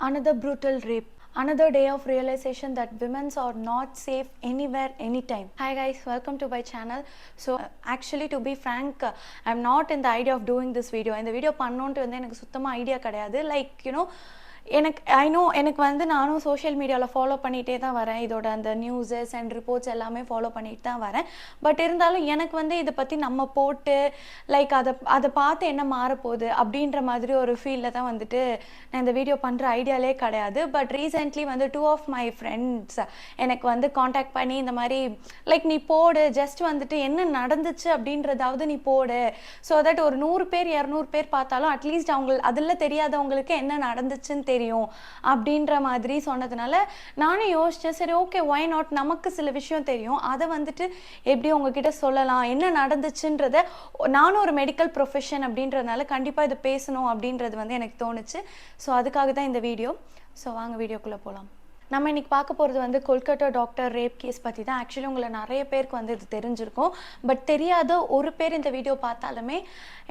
Another brutal rape. Another day of realization that women are not safe anywhere, anytime. Hi guys, welcome to my channel. So actually to be frank, I'm not in the idea of doing this video. இந்த video பண்ணணுன்ட்டு வந்து எனக்கு சுத்தமாக idea கிடையாது. Like எனக்கு வந்து நானும் social மீடியாவில் follow பண்ணிகிட்டே தான் வரேன். இதோட அந்த நியூஸஸ் அண்ட் ரிப்போர்ட்ஸ் எல்லாமே ஃபாலோ பண்ணிட்டு தான் வரேன். பட் இருந்தாலும் எனக்கு வந்து இதை பற்றி நம்ம போட்டு லைக் அதை பார்த்து என்ன மாறப்போகுது அப்படின்ற மாதிரி ஒரு ஃபீலில் தான் வந்துட்டு நான் இந்த வீடியோ பண்ணுற ஐடியாலே கிடையாது. பட் ரீசெண்ட்லி வந்து 2 of my friends எனக்கு வந்து காண்டாக்ட் பண்ணி இந்த மாதிரி லைக் நீ போடு, ஜஸ்ட் வந்துட்டு என்ன நடந்துச்சு அப்படின்றதாவது நீ போடு, ஸோ தட் ஒரு 100 பேர் 200 பேர் பார்த்தாலும் அட்லீஸ்ட் அவங்க அதில் தெரியாதவங்களுக்கு என்ன நடந்துச்சுன்னு தெரியும் அப்படின்ற மாதிரி சொன்னதுனால நானும் யோசிச்சேன், சரி ஓகே ஒய் நாட், நமக்கு சில விஷயம் தெரியும், அதை வந்துட்டு எப்படி உங்ககிட்ட சொல்லலாம், என்ன நடந்துச்சுன்றத. நானும் ஒரு மெடிக்கல் ப்ரொஃபஷன் அப்படின்றதுனால கண்டிப்பாக இது பேசணும் அப்படின்றது வந்து எனக்கு தோணுச்சு. ஸோ அதுக்காக தான் இந்த வீடியோ. ஸோ வாங்க வீடியோக்குள்ளே போகலாம். நம்ம இன்றைக்கி பார்க்க போகிறது வந்து கொல்கட்டா டாக்டர் ரேப் கேஸ் பற்றி தான். ஆக்சுவலி உங்களை நிறைய பேருக்கு வந்து இது தெரிஞ்சிருக்கும். பட் தெரியாத ஒரு பேர் இந்த வீடியோ பார்த்தாலுமே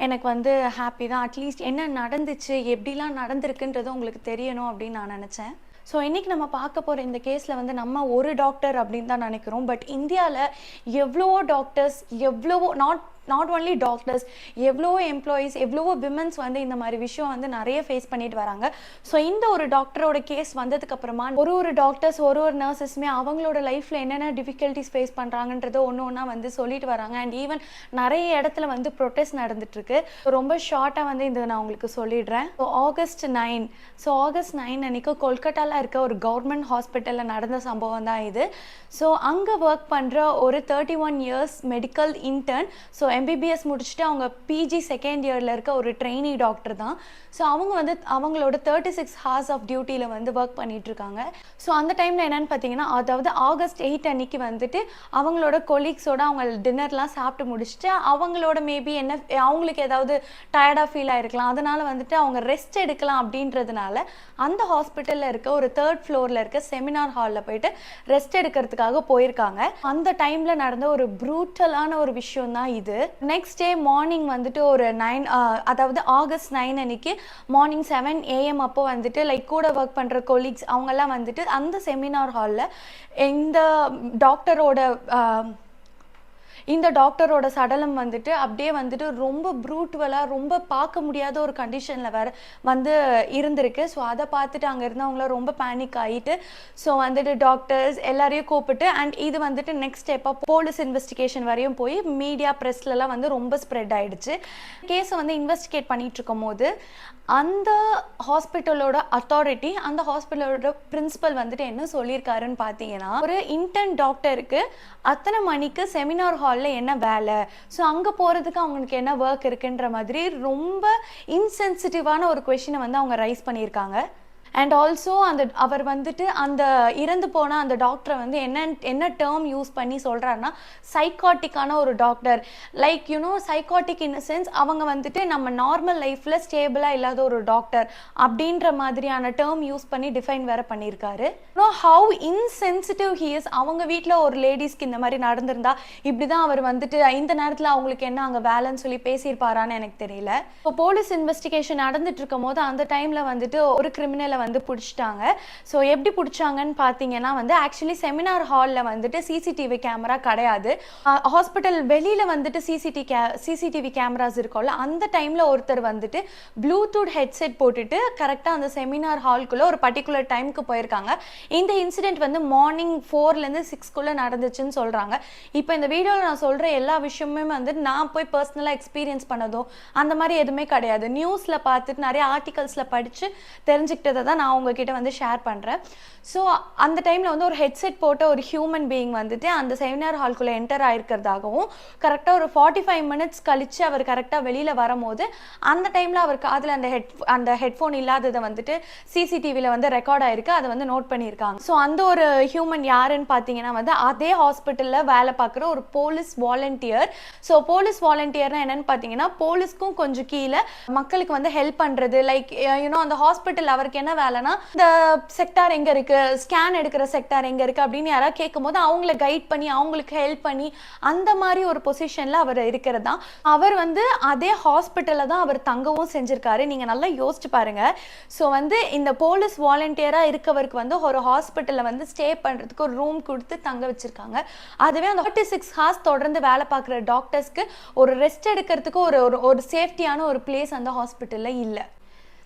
எனக்கு வந்து ஹாப்பி தான். அட்லீஸ்ட் என்ன நடந்துச்சு, எப்படிலாம் நடந்திருக்குன்றது உங்களுக்கு தெரியணும் அப்படின்னு நான் நினச்சேன். ஸோ இன்றைக்கி நம்ம பார்க்க போகிற இந்த கேஸில் வந்து நம்ம ஒரு டாக்டர் அப்படின்னு தான் நினைக்கிறோம். பட் இந்தியாவில் எவ்வளவோ டாக்டர்ஸ், எவ்வளவோ நாட் ஒன்லி டாக்டர்ஸ், எவ்வளவோ எம்ப்ளாயீஸ், எவ்வளவோ விமன்ஸ் வந்து இந்த மாதிரி விஷயம் வந்து நிறைய ஃபேஸ் பண்ணிட்டு வராங்க. ஸோ இந்த ஒரு டாக்டரோட கேஸ் வந்ததுக்கப்புறமா ஒரு டாக்டர்ஸ் ஒரு நர்சஸுமே அவங்களோட லைஃப்பில் என்னென்ன டிஃபிகல்ட்டிஸ் ஃபேஸ் பண்ணுறாங்கன்றதை ஒன்று ஒன்றா வந்து சொல்லிட்டு வராங்க. அண்ட் ஈவன் நிறைய இடத்துல வந்து ப்ரொட்டஸ்ட் நடந்துட்டுருக்கு. ரொம்ப ஷார்ட்டாக வந்து இதை நான் உங்களுக்கு சொல்லிடுறேன். ஸோ ஆகஸ்ட் 9 அன்றைக்கி கொல்கட்டாவில் இருக்க ஒரு கவர்மெண்ட் ஹாஸ்பிட்டலில் நடந்த சம்பவம் தான் இது. ஸோ அங்கே ஒர்க் பண்ணுற ஒரு 31 years medical intern, so MBBS முடிச்சுட்டு அவங்க PG செகண்ட் இயரில் இருக்க ஒரு ட்ரெயினி டாக்டர் தான். ஸோ அவங்க வந்து அவங்களோட 36 hours ஆஃப் டியூட்டியில் வந்து ஒர்க் பண்ணிகிட்ருக்காங்க. ஸோ அந்த டைமில் என்னென்னு பார்த்தீங்கன்னா, அதாவது ஆகஸ்ட் 8 அன்னைக்கு வந்துட்டு அவங்களோட கொலீக்ஸோட அவங்க டின்னர்லாம் சாப்பிட்டு முடிச்சுட்டு அவங்களோட மேபி அவங்களுக்கு ஏதாவது டயர்டாக ஃபீல் ஆகிருக்கலாம், அதனால் வந்துட்டு அவங்க ரெஸ்ட் எடுக்கலாம் அப்படின்றதுனால அந்த ஹாஸ்பிட்டலில் இருக்க ஒரு 3rd floorல இருக்க செமினார் ஹாலில் போயிட்டு ரெஸ்ட் எடுக்கிறதுக்காக போயிருக்காங்க. அந்த டைமில் நடந்த ஒரு ப்ரூட்டலான ஒரு விஷயம் தான் இது. நெக்ஸ்ட் டே மார்னிங் வந்துட்டு ஒரு 9, அதாவது ஆகஸ்ட் 9 அன்னைக்கு மார்னிங் 7 AM அப்போ வந்துட்டு லைக் கூட ஒர்க் பண்ணுற கொலீக்ஸ் அவங்கெல்லாம் வந்துட்டு அந்த செமினார் ஹாலில் இந்த டாக்டரோட சடலம் வந்துட்டு அப்படியே வந்துட்டு ரொம்ப ப்ரூட்டுவலாக, ரொம்ப பார்க்க முடியாத ஒரு கண்டிஷனில் வேறு வந்து இருந்திருக்கு. ஸோ அதை பார்த்துட்டு அங்கே இருந்தவங்கள ரொம்ப பேனிக் ஆகிட்டு ஸோ வந்துட்டு டாக்டர்ஸ் எல்லாரையும் கூப்பிட்டு அண்ட் இது வந்துட்டு நெக்ஸ்ட் ஸ்டெப்பாக போலீஸ் இன்வெஸ்டிகேஷன் வரையும் போய் மீடியா ப்ரெஸ்லலாம் வந்து ரொம்ப ஸ்ப்ரெட் ஆகிடுச்சு. கேஸை வந்து இன்வெஸ்டிகேட் பண்ணிகிட்டு இருக்கும் போது அந்த ஹாஸ்பிட்டலோட அத்தாரிட்டி, அந்த ஹாஸ்பிட்டலோட பிரின்சிபல் வந்துட்டு என்ன சொல்லியிருக்காருன்னு பார்த்தீங்கன்னா, ஒரு இன்டர்ன் டாக்டருக்கு அத்தனை மணிக்கு செமினார் ஹாலில் என்ன வேலை, ஸோ அங்கே போகிறதுக்கு அவங்களுக்கு என்ன ஒர்க் இருக்குன்ற மாதிரி ரொம்ப இன்சென்சிட்டிவான ஒரு கொஷினை வந்து அவங்க ரைஸ் பண்ணியிருக்காங்க. அண்ட் ஆல்சோ அவர் வந்துட்டு அந்த இறந்து போன அந்த டாக்டரை வந்து என்ன டேர்ம் யூஸ் பண்ணி சொல்கிறாருன்னா, சைக்காட்டிக்கான ஒரு doctor, like psychotic in sense அவங்க வந்துட்டு நம்ம நார்மல் லைஃப்பில் ஸ்டேபிளாக இல்லாத ஒரு டாக்டர் அப்படின்ற மாதிரியான டேர்ம் யூஸ் பண்ணி டிஃபைன் வேற பண்ணியிருக்காரு. How insensitive he is. அவங்க வீட்டில் ஒரு லேடிஸ்க்கு இந்த மாதிரி நடந்திருந்தா இப்படி தான் அவர் வந்துட்டு இந்த நேரத்தில் அவங்களுக்கு என்ன அங்கே வேலைன்னு சொல்லி பேசியிருப்பாரான்னு எனக்கு தெரியல. இப்போ போலீஸ் இன்வெஸ்டிகேஷன் நடந்துட்டு இருக்கும் போது அந்த டைமில் வந்துட்டு ஒரு கிரிமினலை வந்து பிடிச்சிட்டாங்க. ஸோ எப்படி பிடிச்சாங்கன்னு பார்த்தீங்கன்னா வந்து ஆக்சுவலி செமினார் ஹாலில் வந்துட்டு சிசிடிவி கேமரா கிடையாது. ஹாஸ்பிட்டல் வெளியில் வந்துட்டு சிசிடிவி கேமராஸ் இருக்கும்ல, அந்த டைமில் ஒருத்தர் வந்துட்டு ப்ளூடூத் ஹெட்செட் போட்டுட்டு கரெக்டாக அந்த செமினார் ஹால்குள்ளே ஒரு பர்டிகுலர் டைமுக்கு போயிருக்காங்க. இந்த இன்சிடென்ட் வந்து மார்னிங் 4லேருந்து 6 நடந்துச்சுன்னு சொல்கிறாங்க. இப்போ இந்த வீடியோவில் நான் சொல்கிற எல்லா விஷயமுமே வந்து நான் போய் பர்சனலாக எக்ஸ்பீரியன்ஸ் பண்ணதோ அந்த மாதிரி எதுவுமே கிடையாது. நியூஸில் பார்த்துட்டு நிறைய ஆர்டிகல்ஸில் படித்து தெரிஞ்சுக்கிட்டதை தான் நான் உங்ககிட்ட வந்து ஷேர் பண்ணுறேன். ஸோ அந்த டைமில் வந்து ஒரு ஹெட்செட் போட்ட ஒரு ஹியூமன் பீயிங் வந்துட்டு அந்த செமினார் ஹால்குள்ளே என்டர் ஆகிருக்கிறதாகவும் கரெக்டாக ஒரு 45 minutes கழித்து அவர் கரெக்டாக வெளியில் வரும்போது அந்த டைமில் அவர் காதில் அந்த ஹெட்ஃபோன் இல்லாததை வந்துட்டு சிசிடிவியில் வந்து ரெக்கார்ட் ஆகிருக்கு, அதை வந்து நோட் பண்ணியிருக்காங்க. ஸோ அந்த ஒரு ஹியூமன் யாருன்னு பார்த்தீங்கன்னா வந்து அதே ஹாஸ்பிட்டலில் வேலை பார்க்குற ஒரு போலீஸ் வாலண்டியர். ஸோ போலீஸ் வாலண்டியர்னா என்னென்னு பார்த்தீங்கன்னா, போலீஸ்க்கும் கொஞ்சம் கீழே மக்களுக்கு வந்து ஹெல்ப் பண்ணுறது, லைக் அந்த ஹாஸ்பிட்டல் அவருக்கு என்ன வேலைனா இந்த செக்டார் எங்க இருக்கு, ஸ்கேன் எடுக்கிற செக்டார் எங்க இருக்கு அப்படின்னு யாராவது கேட்கும் போது அவங்கள கைட் பண்ணி அவங்களுக்கு ஹெல்ப் பண்ணி அந்த மாதிரி ஒரு பொசிஷன்ல அவர் இருக்கிறது தான். அவர் வந்து அதே ஹாஸ்பிட்டல்ல தான் அவர் தங்கவும் செஞ்சிருக்காரு. நீங்க நல்லா யோசிச்சு பாருங்க. ஸோ வந்து இந்த போலீஸ் வாலண்டியரா இருக்கவருக்கு வந்து ஒரு ஹாஸ்பிட்டல்ல வந்து ஸ்டே பண்றதுக்கு ஒரு ரூம் கொடுத்து தங்க வச்சிருக்காங்க. அதுவே அந்த 36 ஹார்ஸ் தொடர்ந்து வேலை பார்க்குற டாக்டர்ஸ்க்கு ஒரு ரெஸ்ட் எடுக்கிறதுக்கு ஒரு சேஃப்டியான ஒரு பிளேஸ் அந்த ஹாஸ்பிட்டல்ல இல்லை.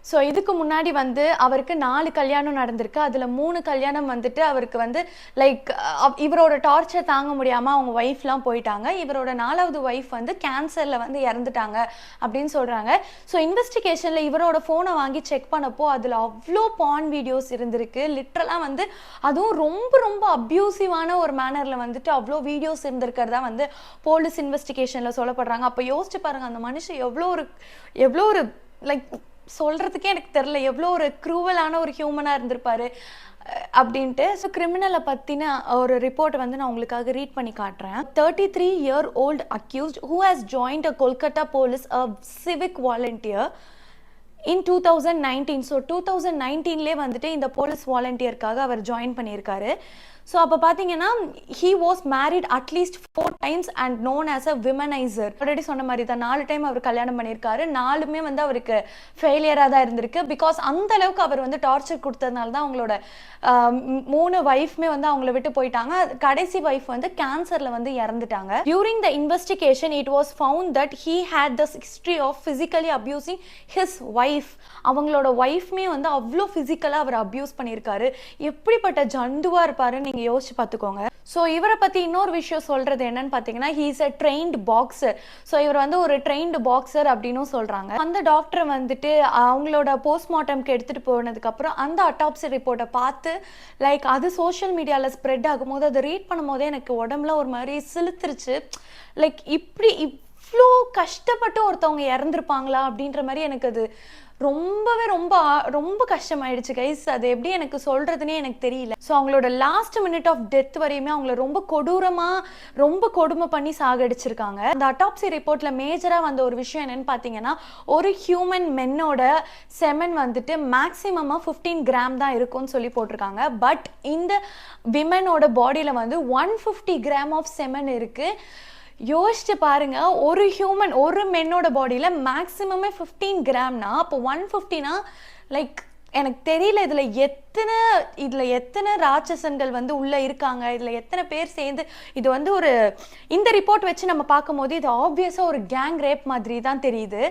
ஸோ இதுக்கு முன்னாடி வந்து அவருக்கு 4 கல்யாணம் நடந்திருக்கு. அதில் 3 கல்யாணம் வந்துட்டு அவருக்கு வந்து லைக் இவரோட டார்ச்சர் தாங்க முடியாமல் அவங்க ஒய்ஃப்லாம் போயிட்டாங்க. இவரோட 4வது ஒய்ஃப் வந்து கேன்சரில் வந்து இறந்துட்டாங்க அப்படின்னு சொல்கிறாங்க. ஸோ இன்வெஸ்டிகேஷனில் இவரோட ஃபோனை வாங்கி செக் பண்ணப்போ அதில் அவ்வளோ பான் வீடியோஸ் இருந்திருக்கு. லிட்ரலாக வந்து அதுவும் ரொம்ப ரொம்ப அப்யூசிவான ஒரு மேனரில் வந்துட்டு அவ்வளோ வீடியோஸ் இருந்திருக்கிறதா வந்து போலீஸ் இன்வெஸ்டிகேஷனில் சொல்லப்படுறாங்க. அப்போ யோசிச்சு பாருங்கள், அந்த மனுஷன் எவ்வளோ ஒரு லைக் சொல்கிறதுக்கே எனக்கு தெரில, எவ்வளோ ஒரு க்ரூவலான ஒரு ஹியூமனாக இருந்திருப்பாரு அப்படின்ட்டு. ஸோ கிரிமினலை பற்றின ஒரு ரிப்போர்ட் வந்து நான் உங்களுக்காக ரீட் பண்ணி காட்டுறேன். 33-year-old accused who has joined a Kolkata police a civic volunteer in 2019. So 2019லே வந்துட்டு இந்த போலீஸ் வாலண்டியருக்காக அவர் ஜாயின் பண்ணியிருக்காரு. ஸோ அப்போ பார்த்தீங்கன்னா he was married at least 4 times and known as a womaniser. Already சொன்ன மாதிரி தான் 4 டைம் அவர் கல்யாணம் பண்ணியிருக்காரு. 4மே வந்து அவருக்கு ஃபெயிலியராக தான் இருந்திருக்கு. பிகாஸ் அந்த அளவுக்கு அவர் வந்து டார்ச்சர் கொடுத்ததுனால தான் அவங்களோட 3 வைஃப்மே வந்து அவங்கள விட்டு போயிட்டாங்க. கடைசி வைஃப் வந்து கேன்சரில் வந்து இறந்துட்டாங்க. During the investigation it was found that he had the history of physically abusing his wife. அவங்களோட ஒய்ஃப்மே வந்து அவ்வளோ ஃபிசிக்கலாக அவர் அப்யூஸ் பண்ணியிருக்காரு. எப்படிப்பட்ட ஜந்துவாக இருப்பாருன்னு நீங்கள் யோசிச்சு பார்த்துக்கோங்க. ஸோ இவரை பற்றி இன்னொரு விஷயம் சொல்கிறது என்னன்னு பார்த்தீங்கன்னா, he is a trained boxer. So இவர் வந்து ஒரு ட்ரெயின்டு பாக்ஸர் அப்படின்னும் சொல்கிறாங்க. அந்த டாக்டரை வந்துட்டு அவங்களோட போஸ்ட்மார்ட்டம்க்கு எடுத்துகிட்டு போனதுக்கப்புறம் அந்த அட்டாப்சி ரிப்போர்ட்டை பார்த்து லைக் அது சோஷியல் மீடியாவில் ஸ்ப்ரெட் ஆகும்போது அதை ரீட் பண்ணும் போதே எனக்கு உடம்புல ஒரு மாதிரி சிலுத்துருச்சு. லைக் இப்படி இவ்வளோ கஷ்டப்பட்டு ஒருத்தவங்க இறந்துருப்பாங்களா அப்படின்ற மாதிரி எனக்கு அது ரொம்ப கஷ்டமாயிடுச்சு கைஸ். அது எப்படி எனக்கு சொல்றதுன்னே எனக்கு தெரியல. ஸோ அவங்களோட லாஸ்ட் மினிட் ஆஃப் டெத் வரையுமே அவங்கள ரொம்ப கொடுமை பண்ணி சாகடிச்சிருக்காங்க. அந்த அட்டாப்சி ரிப்போர்ட்ல மேஜரா வந்த ஒரு விஷயம் என்னன்னு பார்த்தீங்கன்னா, ஒரு ஹியூமன் மென்னோட செமன் வந்துட்டு மேக்சிமமா 15 கிராம் தான் இருக்கும்னு சொல்லி போட்டிருக்காங்க. பட் இந்த விமனோட பாடியில வந்து 150 கிராம் ஆஃப் செமன் இருக்கு. யோசிச்சு பாருங்க, ஒரு மென்னோட பாடியில மேக்ஸிமமே 15 கிராம்னா அப்போ 150னா லைக் எனக்கு தெரியல இதுல எத்தனை ராட்சசன்கள் வந்து உள்ள இருக்காங்க, இதுல எத்தனை பேர் சேர்ந்து இது வந்து இந்த ரிப்போர்ட் வச்சு நம்ம பார்க்கும்போது இது ஆப்வியஸா ஒரு கேங் ரேப் மாதிரி தான் தெரியுது.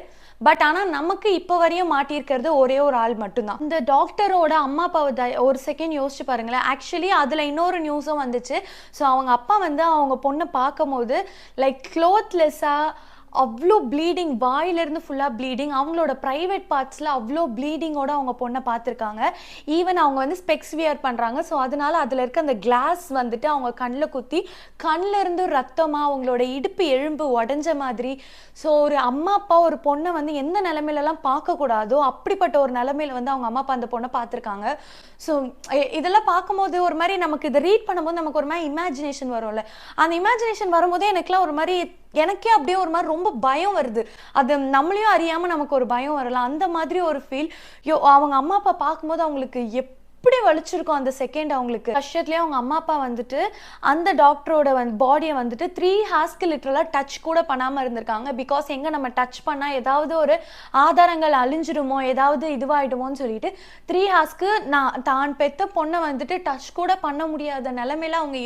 பட் ஆனால் நமக்கு இப்போ வரையும் மாட்டியிருக்கிறது ஒரே ஒரு ஆள் மட்டும்தான். இந்த டாக்டரோட அம்மா அப்பாவை ஒரு செகண்ட் யோசிச்சு பாருங்களேன். ஆக்சுவலி அதில் இன்னொரு நியூஸும் வந்துச்சு. ஸோ அவங்க அப்பா வந்து அவங்க பொண்ணை பார்க்கும் போது லைக் க்ளோத்லெஸ்ஸாக அவ்வளோ ப்ளீடிங், வாயிலிருந்து ஃபுல்லாக ப்ளீடிங், அவங்களோட ப்ரைவேட் பார்ட்ஸில் அவ்வளோ ப்ளீடிங்கோட அவங்க பொண்ணை பார்த்துருக்காங்க. ஈவன் அவங்க வந்து ஸ்பெக்ஸ் வியர் பண்ணுறாங்க. ஸோ அதனால அதில் இருக்க அந்த கிளாஸ் வந்துட்டு அவங்க கண்ணில் குத்தி கண்ணில் இருந்து ரத்தமாக அவங்களோட இடுப்பு எலும்பு உடஞ்ச மாதிரி. ஸோ ஒரு அம்மா அப்பா ஒரு பொண்ணை வந்து எந்த நிலைமையிலலாம் பார்க்கக்கூடாதோ அப்படிப்பட்ட ஒரு நிலைமையில வந்து அவங்க அம்மா அப்பா அந்த பொண்ணை பார்த்துருக்காங்க. ஸோ இதெல்லாம் பார்க்கும்போது ஒரு மாதிரி நமக்கு இதை ரீட் பண்ணும்போது நமக்கு ஒரு மாதிரி இமேஜினேஷன் வரும்ல. அந்த இமேஜினேஷன் வரும்போதே எனக்குலாம் ஒரு மாதிரி எனக்கே அப்படியே ஒரு மாதிரி ரொம்ப பயம் வருது. அது நம்மளையும் அறியாமல் நமக்கு ஒரு பயம் வரலாம். அந்த மாதிரி ஒரு ஃபீல். அவங்க அம்மா அப்பா பார்க்கும்போது அவங்களுக்கு எப்படி வலிச்சிருக்கும் அந்த செகண்ட். அவங்களுக்கு கஷ்டத்துலேயே அவங்க அம்மா அப்பா வந்துட்டு அந்த டாக்டரோட பாடியை வந்துட்டு 3 ஹார்ஸ்க்கு லிட்டரலாக டச் கூட பண்ணாமல் இருந்திருக்காங்க. பிகாஸ் எங்கே நம்ம டச் பண்ணால் ஏதாவது ஒரு ஆதாரங்கள் அழிஞ்சிடுமோ, ஏதாவது இதுவாகிடுமோன்னு சொல்லிட்டு 3 ஹார்ஸ்க்கு தான் பெத்த பொண்ணை வந்துட்டு டச் கூட பண்ண முடியாத நிலைமையில அவங்க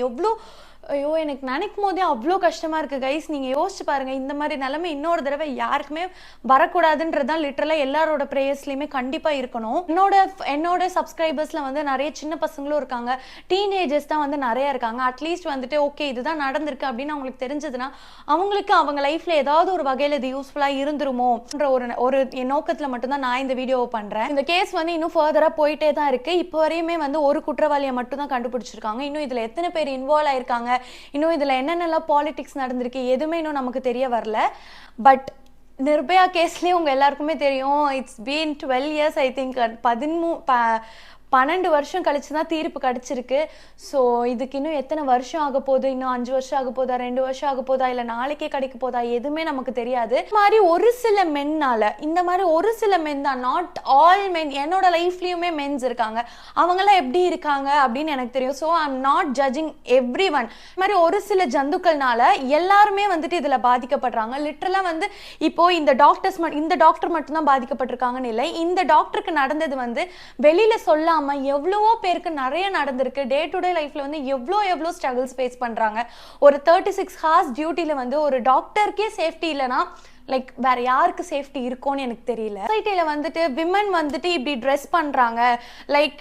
ஐயோ எனக்கு நினைக்கும் போதே அவ்வளோ கஷ்டமாக இருக்குது கைஸ். நீங்கள் யோசிச்சு பாருங்கள், இந்த மாதிரி நிலைமை இன்னொரு தடவை யாருக்குமே வரக்கூடாதுன்றது தான் லிட்டரலாக எல்லாரோட ப்ரேயர்ஸ்லையுமே கண்டிப்பாக இருக்கணும். என்னோட சப்ஸ்கிரைபர்ஸில் வந்து நிறைய சின்ன பசங்களும் இருக்காங்க, டீனேஜர்ஸ் தான் வந்து நிறைய இருக்காங்க. அட்லீஸ்ட் வந்துட்டு ஓகே இதுதான் நடந்திருக்கு அப்படின்னு அவங்களுக்கு தெரிஞ்சதுன்னா அவங்களுக்கு அவங்க லைஃப்பில் ஏதாவது ஒரு வகையில் இது யூஸ்ஃபுல்லாக இருந்துருமோன்ற ஒரு நோக்கத்தில் மட்டும்தான் நான் இந்த வீடியோவை பண்ணுறேன். இந்த கேஸ் வந்து இன்னும் ஃபர்தராக போயிட்டே தான் இருக்குது. இப்போ வரையுமே வந்து ஒரு குற்றவாளியை மட்டும் தான் கண்டுபிடிச்சிருக்காங்க. இன்னும் இதில் எத்தனை பேர் இன்வால்வ் ஆயிருக்காங்க, இன்னும் இதில் என்னென்னலாம் பாலிடிக்ஸ் நடந்திருக்கு எதுவுமே இன்னும் நமக்கு தெரிய வரல. பட் நிர்பயா கேஸ்லேயே உங்கள் எல்லாருக்குமே தெரியும், it's been 12 years I think. 12 வருஷம் கழிச்சு தான் தீர்ப்பு கிடைச்சிருக்கு. ஸோ இதுக்கு இன்னும் எத்தனை வருஷம் ஆக போகுது, இன்னும் 5 வருஷம் ஆக போதா, 2 வருஷம் ஆக போதா, இல்லை நாளைக்கே கிடைக்க போதா, எதுவுமே நமக்கு தெரியாது. இந்த மாதிரி ஒரு சில மென்னால, இந்த மாதிரி ஒரு சில மென் தான், நாட் ஆல் மென். என்னோட லைஃப்லயுமே மென்ஸ் இருக்காங்க, அவங்கெல்லாம் எப்படி இருக்காங்க அப்படின்னு எனக்கு தெரியும். So I am not judging every one. இந்த மாதிரி ஒரு சில ஜந்துக்கள்னால எல்லாருமே வந்துட்டு இதுல பாதிக்கப்படுறாங்க. லிட்டரலா வந்து இப்போ இந்த டாக்டர் மட்டும்தான் பாதிக்கப்பட்டிருக்காங்கன்னு இல்லை, இந்த டாக்டருக்கு நடந்தது வந்து வெளியில சொல்லாம எவ்வளவோ பேருக்கு நிறைய நடந்திருக்கு. டே டு டே லைஃப்ல வந்து எவ்வளோ ஸ்ட்ரகிள்ஸ் ஃபேஸ் பண்றாங்க. ஒரு 36 ஹார்ஸ் டியூட்டில வந்து ஒரு டாக்டருக்கே சேஃப்டி இல்லைன்னா லைக் வேற யாருக்கு சேஃப்டி இருக்கும்னு எனக்கு தெரியல. சொசைட்டில வந்துட்டு விமன் வந்துட்டு இப்படி ட்ரெஸ் பண்றாங்க, லைக்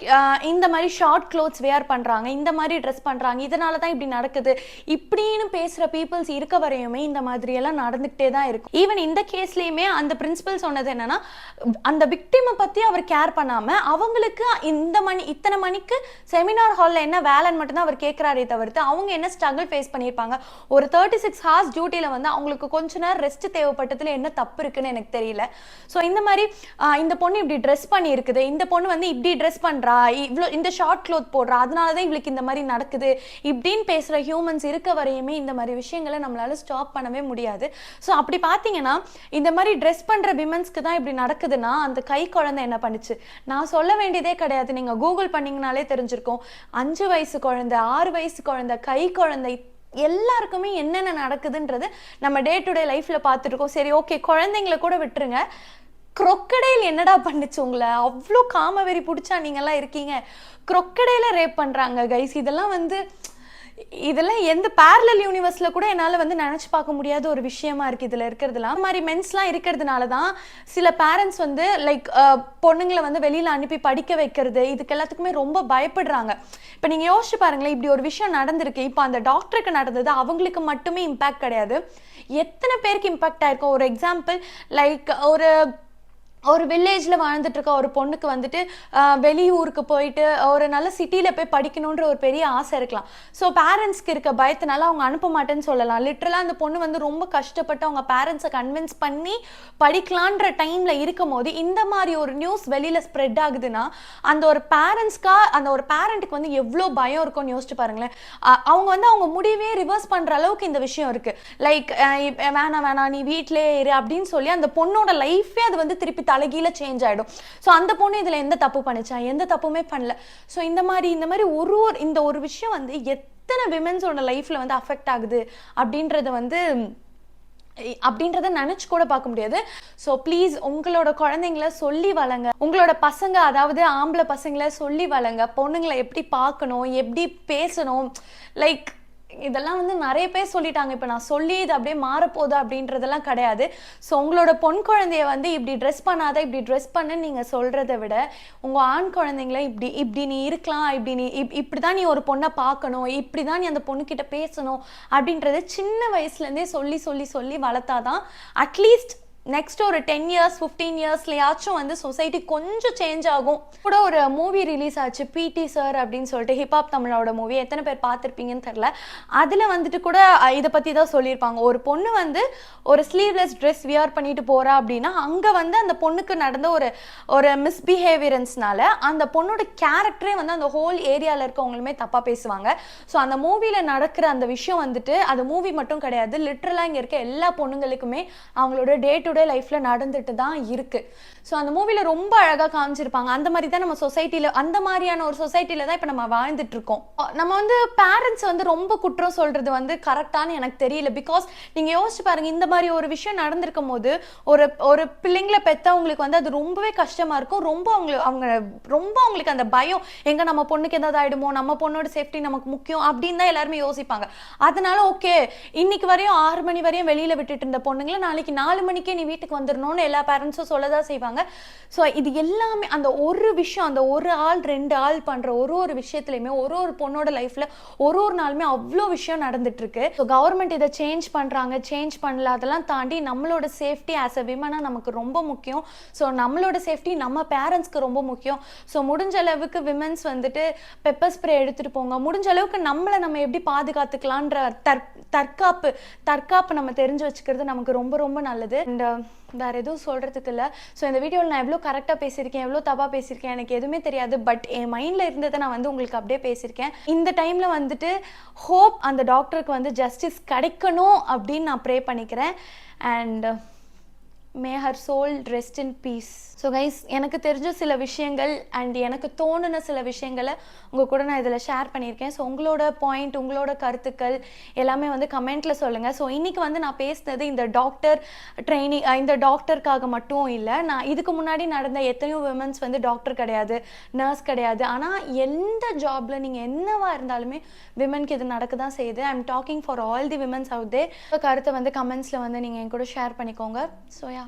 இந்த மாதிரி ஷார்ட் க்ளோத்ஸ் வேர் பண்றாங்க, இந்த மாதிரி ட்ரெஸ் பண்றாங்க, இதனால தான் இப்படி நடக்குது இப்படின்னு பேசுற பீப்புள்ஸ் இருக்க வரையுமே இந்த மாதிரி எல்லாம் நடந்துகிட்டே தான் இருக்கும். ஈவன் இந்த கேஸ்லயுமே அந்த பிரின்சிபல் சொன்னது என்னன்னா, அந்த விக்டிமை பத்தி அவர் கேர் பண்ணாம அவங்களுக்கு இத்தனை மணிக்கு செமினார் ஹால்ல என்ன வேலைன்னு மட்டும்தான் அவர் கேட்கிறாரே தவிர்த்து அவங்க என்ன ஸ்ட்ரகிள் ஃபேஸ் பண்ணியிருப்பாங்க. ஒரு 36 ஹார்ஸ் டியூட்டில வந்து அவங்களுக்கு கொஞ்ச நேரம் ரெஸ்ட் தேவைப்பட்டு என்ன தப்பு இருக்குன்னு எனக்கு தெரியல. சோ இந்த மாதிரி இந்த பொண்ணு இப்படி ட்ரெஸ் பண்ணி இருக்குது, இந்த பொண்ணு வந்து இப்படி ட்ரெஸ் பண்றா, இவ்ளோ இந்த ஷார்ட் க்ளோத் போடுறா, அதனாலதான் இவளுக்கு இந்த மாதிரி நடக்குது இப்படின்னு பேசுற ஹியூமன்ஸ் இருக்க வரையுமே இந்த மாதிரி விஷயங்களை நம்மளால ஸ்டாப் பண்ணவே முடியாது. சோ அப்படி பாத்தீங்கன்னா இந்த மாதிரி ட்ரெஸ் பண்ற விமன்ஸ்க்கு தான் இப்படி நடக்குதுன்னா அந்த கை குழந்தை என்ன பண்ணுச்சு நான் சொல்ல வேண்டியதே கிடையாது. நீங்க கூகுள் பண்ணீங்கனாலே தெரிஞ்சிருக்கும். 5 வயசு குழந்தை, 6 வயசு குழந்தை, கை குழந்தை, எல்லாருக்குமே என்னென்ன நடக்குதுன்றது நம்ம டே டு டே லைஃப்ல பார்த்துருக்கோம். சரி ஓகே, குழந்தைங்களை கூட விட்டுருங்க, crocodile என்னடா பண்ணுச்சு உங்களை? அவ்வளோ காமவெறி பிடிச்சா நீங்கெல்லாம் இருக்கீங்க, crocodile ரேப் பண்றாங்க கைஸ். இதெல்லாம் எந்த பேரலல் யூனிவர்ஸ்ல கூட என்னால வந்து நினைச்சு பார்க்க முடியாத ஒரு விஷயமா இருக்கு இதுல இருக்கிறதுலாம். இந்த மாதிரி மென்ஸ்லாம் இருக்கிறதுனால தான் சில பேரண்ட்ஸ் வந்து லைக் பொண்ணுங்களை வந்து வெளியில அனுப்பி படிக்க வைக்கிறது, இதுக்கு எல்லாத்துக்குமே ரொம்ப பயப்படுறாங்க. இப்போ நீங்க யோசிச்சு பாருங்களேன், இப்படி ஒரு விஷயம் நடந்திருக்கு. இப்போ அந்த டாக்டருக்கு நடந்தது அவங்களுக்கு மட்டுமே இம்பாக்ட் கிடையாது, எத்தனை பேருக்கு இம்பாக்ட் ஆயிருக்கும். ஒரு எக்ஸாம்பிள், லைக் ஒரு வில்லேஜில் வாழ்ந்துட்டு இருக்க ஒரு பொண்ணுக்கு வந்துட்டு வெளியூருக்கு போயிட்டு ஒரு நல்ல சிட்டியில் போய் படிக்கணுன்ற ஒரு பெரிய ஆசை இருக்கலாம். ஸோ பேரண்ட்ஸ்க்கு இருக்க பயத்தினால அவங்க அனுப்ப மாட்டேன்னு சொல்லலாம். லிட்டரலாக அந்த பொண்ணு வந்து ரொம்ப கஷ்டப்பட்டு அவங்க பேரண்ட்ஸை கன்வின்ஸ் பண்ணி படிக்கலான்ற டைமில் இருக்கும் போது இந்த மாதிரி ஒரு நியூஸ் வெளியில் ஸ்ப்ரெட் ஆகுதுன்னா அந்த ஒரு பேரண்ட்டுக்கு வந்து எவ்வளோ பயம் இருக்கும்னு யோசிச்சு பாருங்களேன். அவங்க வந்து அவங்க முடிவே ரிவர்ஸ் பண்ணுற அளவுக்கு இந்த விஷயம் இருக்குது. லைக் வேணாம் நீ வீட்டிலே இரு அப்படின்னு சொல்லி அந்த பொண்ணோட லைஃபே அது வந்து திருப்பி தலைகீழ சேஞ்ச் ஆயிடும். சோ அந்த பொண்ணு இதுல எந்த தப்பு பண்ணிச்சா? எந்த தப்புமே பண்ணல. சோ இந்த மாதிரி இந்த ஒரு விஷயம் வந்து எத்தனை விமென்ஸோட லைஃப்ல வந்து அஃபெக்ட் ஆகுது அப்படின்றத நினைச்சு கூட பார்க்க முடியாது. ஸோ ப்ளீஸ் உங்களோட குழந்தைங்கள சொல்லி வளங்க, உங்களோட பசங்க அதாவது ஆம்பளை பசங்களை சொல்லி வளங்க, பொண்ணுங்களை எப்படி பார்க்கணும், எப்படி பேசணும். லைக் இதெல்லாம் வந்து நிறைய பேர் சொல்லிட்டாங்க, இப்போ நான் சொல்லி இது அப்படியே மாறப்போகுது அப்படின்றதெல்லாம் கிடையாது. ஸோ உங்களோட பொன் குழந்தைய வந்து இப்படி ட்ரெஸ் பண்ணாத, இப்படி ட்ரெஸ் பண்ணு நீங்கள் சொல்கிறத விட உங்கள் ஆண் குழந்தைங்கள இப்படி நீ இருக்கலாம், இப்படி தான் நீ ஒரு பொண்ணை பார்க்கணும், இப்படி தான் நீ அந்த பொண்ணுக்கிட்ட பேசணும் அப்படின்றத சின்ன வயசுலேருந்தே சொல்லி சொல்லி சொல்லி வளர்த்தாதான் அட்லீஸ்ட் நெக்ஸ்ட் ஒரு 10 இயர்ஸ் 15 இயர்ஸ்லயாச்சும் வந்து சொசைட்டி கொஞ்சம் சேஞ்ச் ஆகும். கூட ஒரு மூவி ரிலீஸ் ஆச்சு, பிடி சார் அப்படின்னு சொல்லிட்டு, ஹிப்ஹாப் தமிழோட மூவி, எத்தனை பேர் பார்த்துருப்பீங்கன்னு தெரியல. அதில் வந்துட்டு கூட இதை பற்றி தான் சொல்லியிருப்பாங்க. ஒரு பொண்ணு வந்து ஒரு ஸ்லீவ்லெஸ் ட்ரெஸ் வியர் பண்ணிட்டு போறா அப்படின்னா அங்கே வந்து அந்த பொண்ணுக்கு நடந்த ஒரு மிஸ்பிஹேவியரன்ஸ்னால அந்த பொண்ணோட கேரக்டரே வந்து அந்த ஹோல் ஏரியாவில் இருக்கவங்களுமே தப்பாக பேசுவாங்க. ஸோ அந்த மூவியில் நடக்கிற அந்த விஷயம் வந்துட்டு அது மூவி மட்டும் கிடையாது, லிட்ரலாக இங்கே இருக்க எல்லா பொண்ணுங்களுக்குமே அவங்களோட டே டு டே லைஃப்ல நடந்துட்டு தான் இருக்கு. ஸோ அந்த மூவில ரொம்ப அழகா காமிச்சிருப்பாங்க. அந்த மாதிரி தான் நம்ம சொசைட்டில, அந்த மாதிரியான ஒரு சொசைட்டில தான் இப்போ நம்ம வாழ்ந்துட்டு இருக்கோம். நம்ம வந்து பேரண்ட்ஸ் வந்து ரொம்ப குற்றம் சொல்றது வந்து கரெக்டானு எனக்கு தெரியல. பிகாஸ் நீங்க யோசிச்சு பாருங்க, இந்த மாதிரி ஒரு விஷயம் நடந்திருக்கும் போது ஒரு பிள்ளைங்களை பெற்றவங்களுக்கு வந்து அது ரொம்பவே கஷ்டமா இருக்கும். அவங்களுக்கு அந்த பயம், எங்க நம்ம பொண்ணுக்கு ஏதாவது ஆயிடுமோ, நம்ம பொண்ணோட சேஃப்டி நமக்கு முக்கியம் அப்படின்னு தான் எல்லாருமே யோசிப்பாங்க. அதனால ஓகே, இன்னைக்கு வரையும் 6 மணி வரையும் வெளியில விட்டுட்டு இருந்த பொண்ணுங்களை நாளைக்கு 4 மணிக்கே நீ வீட்டுக்கு வந்துடணும்னு எல்லா பேரண்ட்ஸும் சொல்லதான் செய்வாங்க. ஸோ இது எல்லாமே அந்த ஒரு விஷயம், அந்த ஒரு ஆள் 2 ஆள் பண்ற ஒரு விஷயத்துலையுமே ஒரு பொண்ணோட லைஃப்ல ஒரு நாளுமே அவ்வளோ விஷயம் நடந்துட்டு இருக்கு. ஸோ கவர்மெண்ட் இதை சேஞ்ச் பண்றாங்க, சேஞ்ச் பண்ணல, அதெல்லாம் தாண்டி நம்மளோட சேஃப்டி ஆஸ் அ விமனா நமக்கு ரொம்ப முக்கியம். ஸோ நம்மளோட சேஃப்டி நம்ம பேரண்ட்ஸ்க்கு ரொம்ப முக்கியம். ஸோ முடிஞ்ச அளவுக்கு விமென்ஸ் வந்துட்டு பெப்பர் ஸ்ப்ரே எடுத்துட்டு போங்க. முடிஞ்ச அளவுக்கு நம்ம எப்படி பாதுகாத்துக்கலான்ற தற்காப்பு நம்ம தெரிஞ்சு வச்சுக்கிறது நமக்கு ரொம்ப ரொம்ப நல்லது. அண்ட் வேறு எதுவும் சொல்கிறதுக்கு இல்லை. ஸோ இந்த வீடியோவில் நான் எவ்வளோ கரெக்டாக பேசியிருக்கேன், எவ்வளோ தப்பாக பேசியிருக்கேன் எனக்கு எதுவுமே தெரியாது. பட் என் மைண்டில் இருந்ததை நான் வந்து உங்களுக்கு அப்படியே பேசியிருக்கேன். இந்த டைமில் வந்துட்டு ஹோப் அந்த டாக்டருக்கு வந்து ஜஸ்டிஸ் கிடைக்கணும் அப்படின்னு நான் ப்ரே பண்ணிக்கிறேன். And may her soul rest in peace. So guys, எனக்கு தெரிஞ்ச சில விஷயங்கள் அண்ட் எனக்கு தோணுன சில விஷயங்களை உங்கள் கூட நான் இதில் ஷேர் பண்ணியிருக்கேன். ஸோ உங்களோட பாயிண்ட், உங்களோட கருத்துக்கள் எல்லாமே வந்து கமெண்ட்டில் சொல்லுங்கள். ஸோ இன்றைக்கி வந்து நான் பேசினது இந்த டாக்டர் ட்ரைனிங், இந்த டாக்டருக்காக மட்டும் இல்லை. நான் இதுக்கு முன்னாடி நடந்த எத்தனையோ விமன்ஸ் வந்து டாக்டர் கிடையாது, நர்ஸ் கிடையாது. ஆனால் எந்த ஜாபில் நீங்கள் என்னவாக இருந்தாலுமே விமனுக்கு இது நடக்க தான் செய்யுது. I am talking for all the womens out there. கருத்தை வந்து கமெண்ட்ஸில் வந்து நீங்கள் என் கூட ஷேர் பண்ணிக்கோங்க. So yeah,